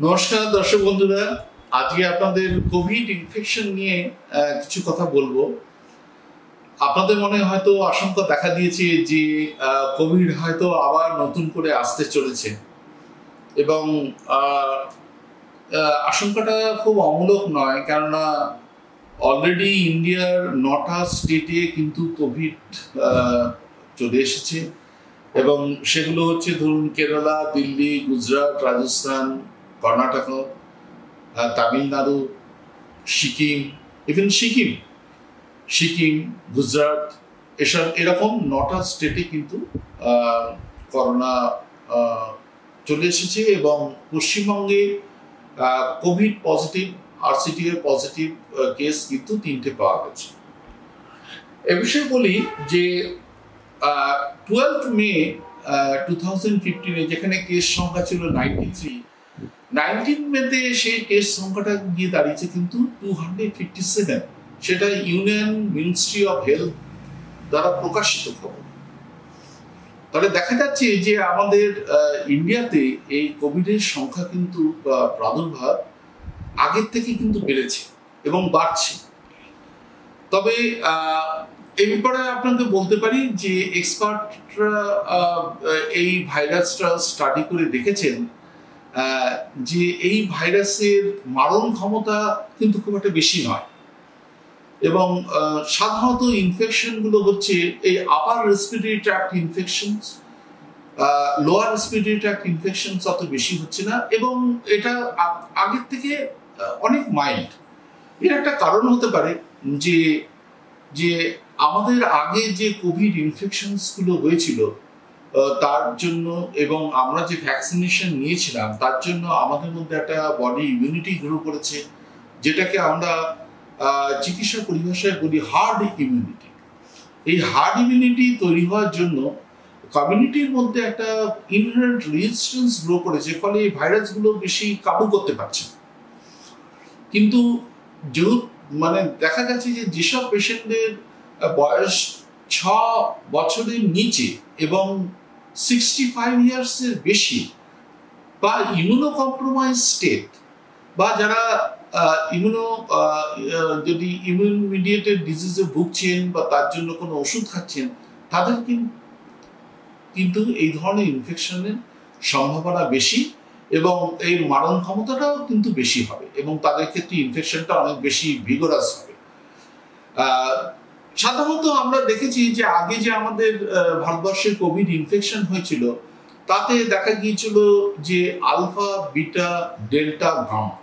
নমস্কার দর্শক বন্ধুরা, আজকে আপনাদের কোভিড ইনফেকশন নিয়ে কিছু কথা বলবো। আপনাদের মনে হয়তো আশঙ্কা দেখা দিয়েছে যে কোভিড হয়তো আবার নতুন করে আসতে চলেছে এবং আশঙ্কাটা খুব অমূলক নয়, কেননা অলরেডি ইন্ডিয়ার 9টা স্টেটে কিন্তু কোভিড চলে এসেছে এবং সেগুলো হচ্ছে ধরুন কেরালা, দিল্লি, গুজরাট, রাজস্থান, কর্ণাটক, তামিলনাড়ু, সিকিম, ইভেন সিকিম, গুজরাট, এরকম 9টা স্টেটে কিন্তু করোনা চলে এসেছে এবং পশ্চিমবঙ্গে কোভিড পজিটিভ আরসিটিআর পজিটিভ কেস কিন্তু 3টে পাওয়া গেছে। এ বিষয়ে বলি যে 12 মে 2015 যেখানে কেস সংখ্যা ছিল 19 মেতে সেই কেস সংখ্যাটা গিয়ে দাঁড়িয়েছে কিন্তু 257। সেটা ইউনিয়ন মিনিস্ট্রি অফ হেলথ দ্বারা প্রকাশিত খবর। তাহলে দেখা যাচ্ছে যে আমাদের ইন্ডিয়াতে এই কোভিডের সংখ্যা কিন্তু প্রাদুর্ভাব আগের থেকে কিন্তু বেড়েছে এবং বাড়ছে। তবে এই ব্যাপারে আপনাকে বলতে পারি যে এক্সপার্টরা এই ভাইরাসটা স্টাডি করে দেখেছেন যে এই ভাইরাসের মারণ ক্ষমতা কিন্তু খুব একটা বেশি নয় এবং সাধারণত ইনফেকশনগুলো হচ্ছে এই upper respiratory tract infections, lower respiratory tract infections অত বেশি হচ্ছে না এবং এটা আগের থেকে অনেক মাইল্ড। এর একটা কারণ হতে পারে যে যে আমাদের আগে যে কোভিড ইনফেকশনসগুলো হয়েছিল তার জন্য এবং আমরা যে ভ্যাকসিনেশন নিয়েছিলাম তার জন্য আমাদের মধ্যে একটা বডি ইমিউনিটি গ্রো করেছে, যেটাকে আমরা চিকিৎসা পরিভাষায় বলি হার্ড ইমিউনিটি। এই হার্ড ইমিউনিটি তৈরি হওয়ার জন্য কমিউনিটির মধ্যে একটা ইনহেরেন্ট রেজিস্ট্যান্স গ্রো করেছে, ফলে এই ভাইরাসগুলো বেশি কাবু করতে পারছে। কিন্তু মানে দেখা গেছে যে যেসব পেশেন্টদের বয়স 6 বছরের নিচে এবং 65 ইয়ার্সের বেশি বা ইমিউনো কম্প্রোমাইজ স্টেট বা যারা যদি ইমিউন মিডিয়েটেড ডিজিজে ভুগছেন বা তার জন্য কোনো ওষুধ খাচ্ছেন, তাদের কিন্তু এই ধরনের ইনফেকশনের সম্ভাবনা বেশি এবং এর মারণ ক্ষমতাটাও কিন্তু বেশি হবে এবং তাদের ক্ষেত্রে ইনফেকশনটা অনেক বেশি ভিগোরাস হবে। সাধারণত আমরা দেখেছি যে আগে যে আমাদের ভারতবর্ষে কোভিড ইনফেকশন হয়েছিল তাতে দেখা গিয়েছিল যে আলফা, বিটা, ডেল্টা, গামা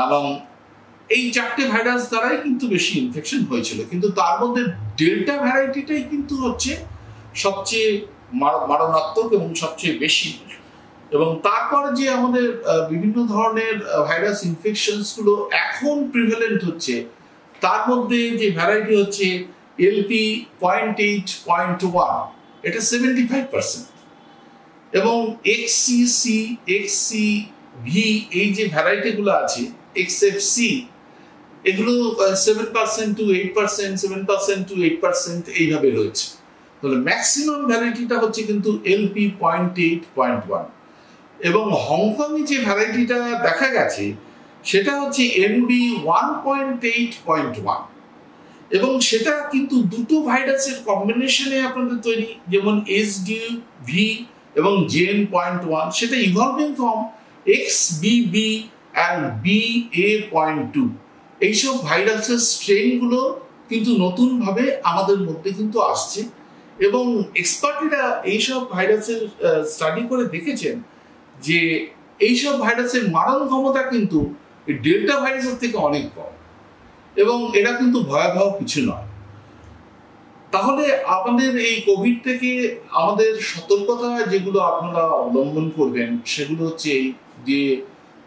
এবং এই 4টে ভাইরাস দ্বারাই কিন্তু বেশি ইনফেকশন হয়েছিল, কিন্তু তার মধ্যে ডেল্টা ভ্যারাইটিটাই কিন্তু হচ্ছে সবচেয়ে মারণাত্মক এবং সবচেয়ে বেশি। এবং তারপর যে আমাদের বিভিন্ন ধরনের ভাইরাস ইনফেকশনসগুলো এখন প্রিভ্যালেন্ট হচ্ছে তার মধ্যে যে ভ্যারাইটি হচ্ছে এলপি 0.8.1, এটা 75%, এবং এক্সসিসি, এক্সসিভি এই যে ভ্যারাইটিগুলো আছে, এক্সএফসি, এগুলো 7% to 8%, 7% to 8% এইভাবে রয়েছে। তাহলে ম্যাক্সিমাম ভ্যারাইটিটা হচ্ছে কিন্তু এলপি 0.8.1 এবং হংকংয়ে যে ভ্যারাইটিটা দেখা গেছে সেটা হচ্ছে এনবি 1.8.1 এবং সেটা কিন্তু দুটো ভাইরাসের কম্বিনেশনে আপনাদের তৈরি, যেমন এসডিভি এবং জেন.1, সেটা evolving from XBB and BA.2। এইসব ভাইরাসের স্ট্রেনগুলো কিন্তু নতুনভাবে আমাদের মধ্যে কিন্তু আসছে এবং এক্সপার্টরা এইসব ভাইরাসের স্টাডি করে দেখেছেন যে এইসব ভাইরাসের মারণ ক্ষমতা কিন্তু ডেল্টা ভাইরাসের থেকে অনেক কম এবং এটা কিন্তু ভয়াবহ কিছু নয়। তাহলে আপনাদের এই কোভিড থেকে আমাদের সতর্কতা যেগুলো আপনারা অবলম্বন করবেন সেগুলো হচ্ছে এই যে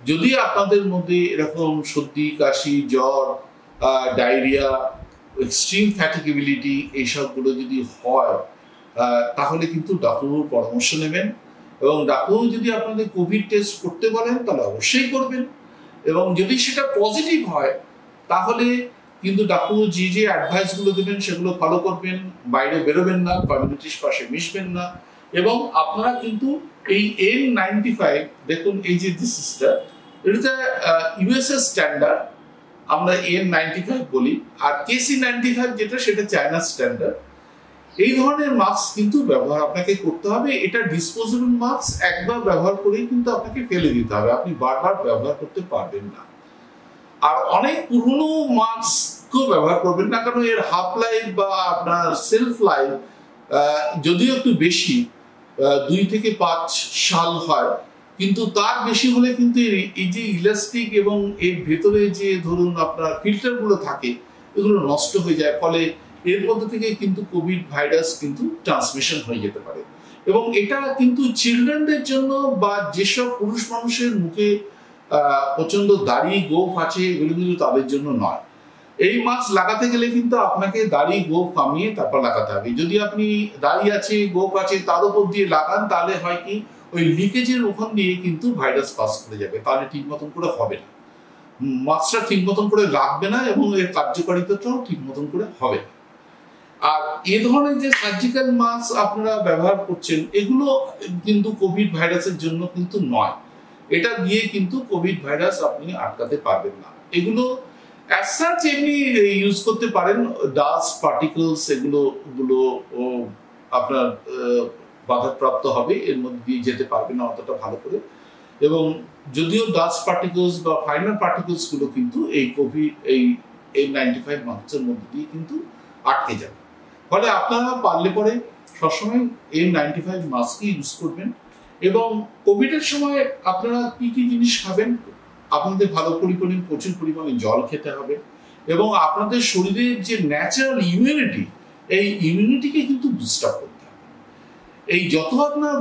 যদি আপনাদের মধ্যে এরকম সর্দি, কাশি, জ্বর, ডায়রিয়া, এক্সট্রিম ফ্যাটিগেবিলিটি এইসবগুলো যদি হয় তাহলে কিন্তু ডাক্তারবাবুর পরামর্শ নেবেন এবং ডাক্তারবাবু যদি আপনাদের কোভিড টেস্ট করতে বলেন তাহলে অবশ্যই করবেন এবং যদি সেটা পজিটিভ হয় তাহলে কিন্তু ডাক্তারবাবু যে অ্যাডভাইসগুলো দেবেন সেগুলো ফলো করবেন, বাইরে বেরোবেন না, কমিউনিটির পাশে মিশবেন না এবং আপনারা কিন্তু এই N95 দেখুন, এই যে দিসটা, এটা ইউএসএ স্ট্যান্ডার্ড, আমরা N95 বলি, আর KC95 যেটা সেটা চায়না স্ট্যান্ডার্ড। এই ধরনের মাস্ক কিন্তু ব্যবহার আপনাকে করতে হবে। এটা ডিসপোজেবল মাস্ক, একবার ব্যবহার করেই কিন্তু আপনাকে ফেলে দিতে হবে, আপনি বারবার ব্যবহার করতে পারবেন না। আর অনেক পুরনো মাস্কও ব্যবহার করবেন না, কারণ এর হাফ লাইফ বা আপনার সেলফ লাইফ যদিও একটু বেশি, 2 থেকে 5 সাল হয়, কিন্তু তার বেশি হলে কিন্তু এই যে ইলাস্টিক এবং এর ভেতরে যে ধরুন আপনার ফিল্টারগুলো থাকে, এগুলো নষ্ট হয়ে যায়, ফলে এর মধ্যে থেকে কিন্তু কোভিড ভাইরাস কিন্তু ট্রান্সমিশন হয়ে যেতে পারে। এবং এটা কিন্তু চিলড্রেনদের জন্য বা যেসব পুরুষ মানুষের মুখে প্রচন্ড দাড়ি গোঁফ আছে, এগুলো কিন্তু তাদের জন্য নয়। এই মাস্ক লাগাতে গেলে কিন্তু আপনাকে দাড়ি গোঁফ কামিয়ে তারপর লাগাতে হবে। যদি আপনি দাড়ি আছে গোঁফ আছে তার উপর দিয়ে লাগান, তাহলে হয় কি ওই লিকেজের ওখান দিয়ে কিন্তু ভাইরাস পাস করে যাবে, তাহলে ঠিক মতন করে হবে না, মাস্কটা ঠিক মতন করে লাগবে না এবং এর কার্যকারিতাটাও ঠিক মতন করে হবে না। আর এ ধরনের যে সার্জিক্যাল মাস্ক আপনারা ব্যবহার করছেন, এগুলো কিন্তু কোভিড ভাইরাসের জন্য কিন্তু নয়, এটা দিয়ে কিন্তু কোভিড ভাইরাস আপনি আটকাতে পারবেন না। এগুলো অ্যাজ সাচ এমনি ইউজ করতে পারেন, ডাস্ট পার্টিকলস এগুলো আপনার বাধাপ্রাপ্ত হবে, এর মধ্যে দিয়ে যেতে পারবে না অতটা ভালো করে। এবং যদিও ডাস্ট পার্টিকলস বা ফাইনাল পার্টিকলস গুলো কিন্তু এই কোভিড এই N95 মাস্কের মধ্যে দিয়ে কিন্তু আটকে যাবে। ফলে আপনারা পারলে পরে সবসময় N95 মাস্কই ইউজ করবেন। এবং কোভিডের সময় আপনারা কি কি জিনিস খাবেন, আপনাদের ভালো প্রচুর পরিমাণে জল খেতে হবে এবং আপনাদের শরীরের যে ন্যাচারাল ইমিউনিটি, এই ইমিউনিটিকে কিন্তু বুস্ট আপ করতে হবে। এই যত আপনার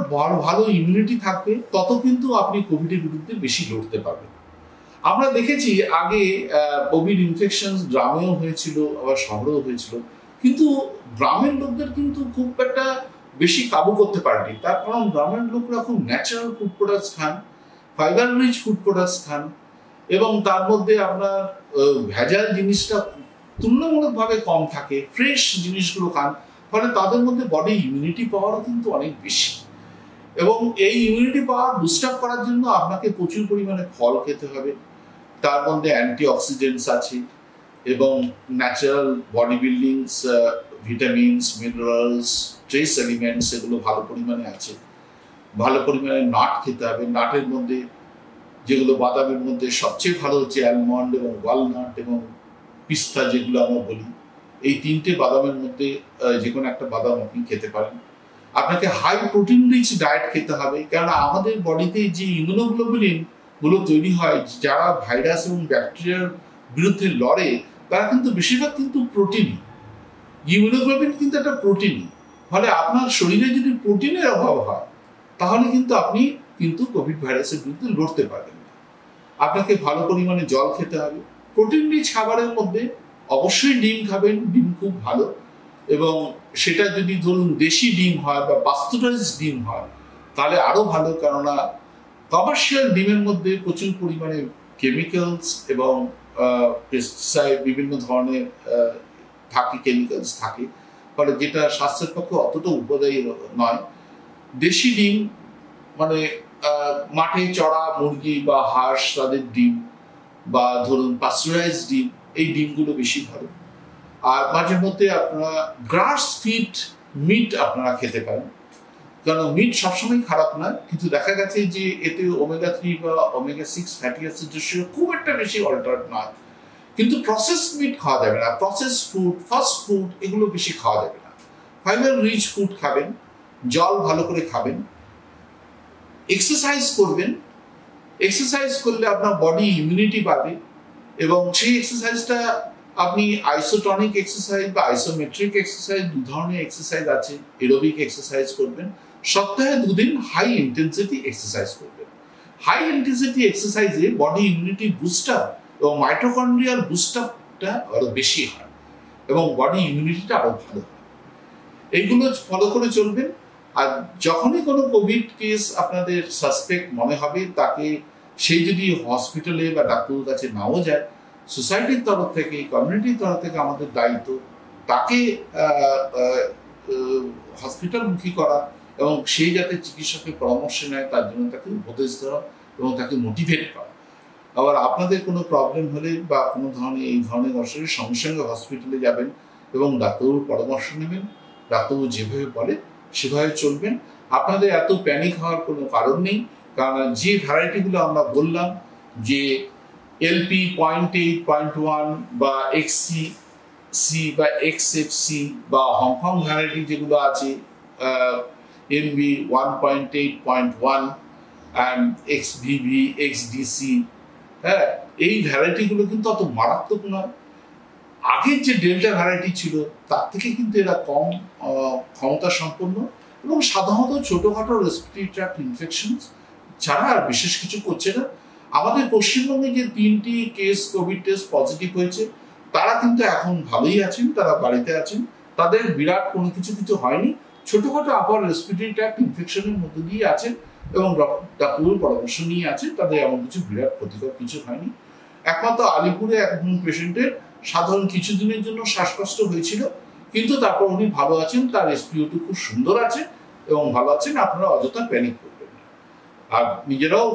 ভালো ইমিউনিটি থাকবে, তত কিন্তু আপনি কোভিডের বিরুদ্ধে বেশি লড়তে পারবেন। আমরা দেখেছি আগে কোভিড ইনফেকশন গ্রামেও হয়েছিল, আবার শহরেও হয়েছিল, কিন্তু গ্রামের লোকদের কিন্তু খুব একটা বেশি কাবু করতে পারেনি। তার কারণ গ্রামের লোকরা খুব ন্যাচারাল ফুড প্রোডাক্টস খান, ফাইবার রিচ ফুড প্রোডাক্টস খান, এবং তার মধ্যে আপনার ভেজাল জিনিসটা তুলনামূলকভাবে কম থাকে, ফ্রেশ জিনিসগুলো খান, ফলে তাদের মধ্যে বডি ইমিউনিটি পাওয়ারও কিন্তু অনেক বেশি। এবং এই ইমিউনিটি পাওয়ার বুস্ট আপ করার জন্য আপনাকে প্রচুর পরিমাণে ফল খেতে হবে, তার মধ্যে অ্যান্টি অক্সিডেন্টস আছে এবং natural body buildings vitamins, minerals, trace elements এগুলো ভালো পরিমাণে আছে। ভালো পরিমাণে নাট খেতে হবে, নাটের মধ্যে যেগুলো বাদামের মধ্যে সবচেয়ে ভালো হচ্ছে অ্যালমন্ড এবং ওয়ালনাট এবং পিস্তা যেগুলো আমরা বলি, এই 3টে বাদামের মধ্যে যে কোনো একটা বাদাম আপনি খেতে পারেন। আপনাকে হাই প্রোটিন রিচ ডায়েট খেতে হবে, কেননা আমাদের বডিতে যে ইমিউনোগ্লোবুলিন গুলো তৈরি হয়, যারা ভাইরাস এবং ব্যাকটেরিয়ার বিরুদ্ধে লড়ে, তারা কিন্তু বেশিরভাগ কিন্তু প্রোটিনই। ইমিউনোগ্লোবিন কিন্তু একটা প্রোটিনই, ফলে আপনার শরীরে যদি প্রোটিনের অভাব হয়, তাহলে কিন্তু আপনি কিন্তু কোভিড ভাইরাসের বিরুদ্ধে লড়তে পারবেন না। আপনাকে ভালো পরিমাণে জল খেতে হবে। প্রোটিন রিচ খাবারের মধ্যে অবশ্যই ডিম খাবেন, ডিম খুব ভালো, এবং সেটা যদি ধরুন দেশি ডিম হয় বা পাস্তুরাইজড ডিম হয় তাহলে আরো ভালো, কেননা কমার্শিয়াল ডিমের মধ্যে প্রচুর পরিমাণে কেমিক্যালস এবং পেস্টিসাইড বিভিন্ন ধরনের থাকে, কেমিক্যালস থাকে, ফলে যেটা স্বাস্থ্যের পক্ষে অতটা উপদায়ী নয়। দেশি ডিম মানে মাঠে চড়া মুরগি বা হাঁস তাদের ডিম, বা ধরুন পাস্তুরাইজড ডিম, এই ডিমগুলো বেশি ভালো। আর মাঝে মধ্যে আপনারা গ্রাস ফিড মিট আপনারা খেতে পারেন, কারণ মিট সবসময় খারাপ না, কিন্তু দেখা গেছে যে এতে ওমেগা 3 বা ওমেগা 6 ফ্যাটি অ্যাসিড খুব একটা বেশি অল্টারেট না। কিন্তু প্রসেস মিট খাওয়া যাবে না, প্রসেস ফুড, ফাস্ট ফুড এগুলো বেশি খাওয়া যাবে না। ফাইবার রিচ ফুড খাবেন, জল ভালো করে খাবেন, এক্সারসাইজ করবেন। এক্সারসাইজ করলে আপনার বডি ইমিউনিটি পাবে, এবং সেই এক্সারসাইজটা আপনি আইসোটনিক এক্সারসাইজ বা আইসোমেট্রিক এক্সারসাইজ, 2 ধরনের এক্সারসাইজ আছে। এরোবিক এক্সারসাইজ করবেন, সপ্তাহে 2 দিন হাই ইন্টেন্সিটি এক্সারসাইজ করবেন। হাই ইন্টেন্সিটি এক্সারসাইজে বডি ইমিউনিটি বুস্ট আপ এবং মাইটোকন্ড্রিয়াল বুস্ট আপটা আরো বেশি হয় এবং বডি ইমিউনিটিটা আরো ভালো হয়। এইগুলো ফলো করে চলবেন। আর যখনই কোনো কোভিড কেস আপনাদের সাসপেক্ট মনে হবে, তাকে সেই যদি হসপিটালে বা ডাক্তারের কাছে নাও যায়, সোসাইটির তরফ থেকে, কমিউনিটির তরফ থেকে আমাদের দায়িত্ব তাকে হসপিটালমুখী করা এবং সেই যাতে চিকিৎসকের পরামর্শ নেয় তার জন্য তাকে উপদেশ দেওয়া এবং তাকে মোটিভেট করা। আবার আপনাদের কোনো প্রবলেম হলে বা কোনো ধরনের এই ধরনের অসুবিধার সঙ্গে সঙ্গে হসপিটালে যাবেন এবং ডাক্তারবাবুর পরামর্শ নেবেন, ডাক্তারবাবু যেভাবে বলে সেভাবে চলবেন। আপনাদের এত প্যানিক হওয়ার কোনো কারণ নেই, কারণ যে ভ্যারাইটিগুলো আমরা বললাম যে এলপি 0.8, 0.1 বা XCC বা XFC বা হংকং ভ্যারাইটি যেগুলো আছে MV 1.8, 0.1 and XVV, XDC, হ্যাঁ, এই ভ্যারাইটিগুলো কিন্তু অত মারাত্মক নয়। আগের যে ডেল্টা ভ্যারাইটি ছিল তার থেকে কিন্তু এরা কম ক্ষমতা সম্পন্ন এবং সাধারণত ছোটখাটো রেসপিরেটরি ট্র্যাক্ট ইনফেকশন ছাড়া আর বিশেষ কিছু করছে না। আমাদের পশ্চিমবঙ্গে যে 3টি কেস কোভিড টেস্ট পজিটিভ হয়েছে তারা কিন্তু এখন ভালোই আছেন, তারা বাড়িতে আছেন, তাদের বিরাট কোনো কিছু হয়নি, ছোটখাটো আবার রেসপিরেটরি ট্র্যাক্ট ইনফেকশনের মধ্যে দিয়ে আছেন এবং ডাক্তারের পরামর্শ নিয়ে আছেন, তাদের এমন কিছু বিরাট ক্ষতিকর কিছু হয়নি। একমাত্র আলিপুরে একজন পেশেন্টের সাধারণ কিছুদিনের জন্য শ্বাসকষ্ট হয়েছিল, কিন্তু তারপর উনি ভালো আছেন, তার SpO2 খুব সুন্দর আছে এবং ভালো আছেন। আপনারা অযথা প্যানিক করবেন না আর নিজেরাও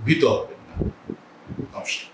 ভীত হবেন না। নমস্কার।